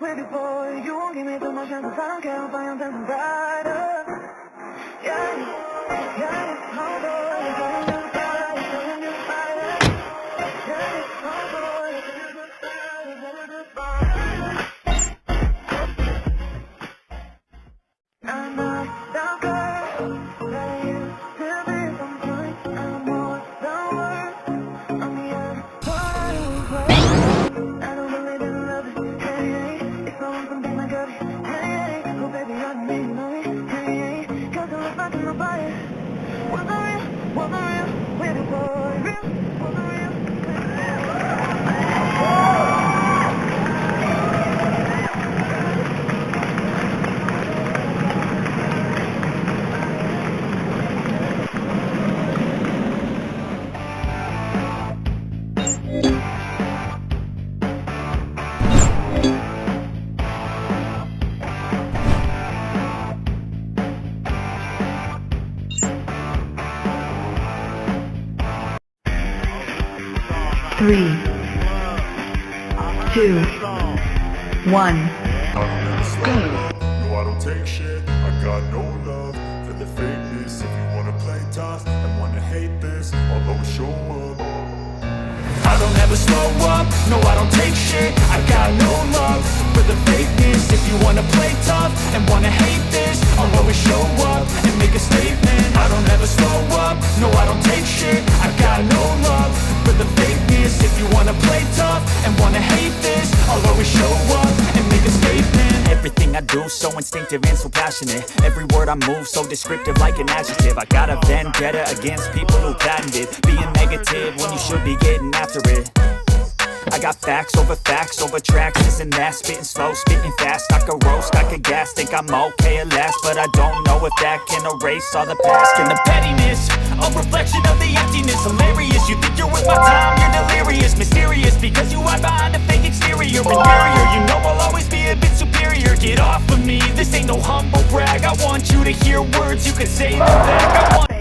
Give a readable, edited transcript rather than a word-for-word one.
with you, boy. You won't give me too much chances. I don't care if I am dancing brighter. Yeah, yeah, oh boy, you're getting you fire, you're getting you fire. Yeah, oh boy, you're getting you fire, you're getting you fire. I'm not that girl that I used to be. Sometimes I'm more than words. I'm the I don't believe in love. Hey, hey, it's all something I got it. Hey, hey, oh baby, I need you, know it. Hey, hey, 'cause I look back in my body. Was I real with you, boy? Real, was I real with you? 3, 2, 1, go. No, I don't take shit, I got no love for the fakeness. If you wanna play tough and wanna hate this, I'll always show up. I don't ever slow up, no I don't take shit. I got no love for the fakeness. If you wanna play tough and wanna hate this, I'll always show up and make a statement. I don't ever slow up, no I don't take shit. I got no love for the fakeness. If you wanna play tough and wanna hate this, I'll always show up and make a statement. Everything I do so instinctive and so passionate. Every word I move so descriptive like an adjective. I got a vendetta against people who patented being negative when you should be getting after it. I got facts over tracks, this and that. Spitting slow, spitting fast, I could roast, I could gas. Think I'm okay at last, but I don't know if that can erase all the past. And the pettiness, a reflection of the emptiness. Hilarious, you think you're with my time, you're delirious. Mysterious, because you hide behind a fake exterior. Inferior, you know I'll always be a bit superior. Get off of me, this ain't no humble brag. I want you to hear words you can say them back. I want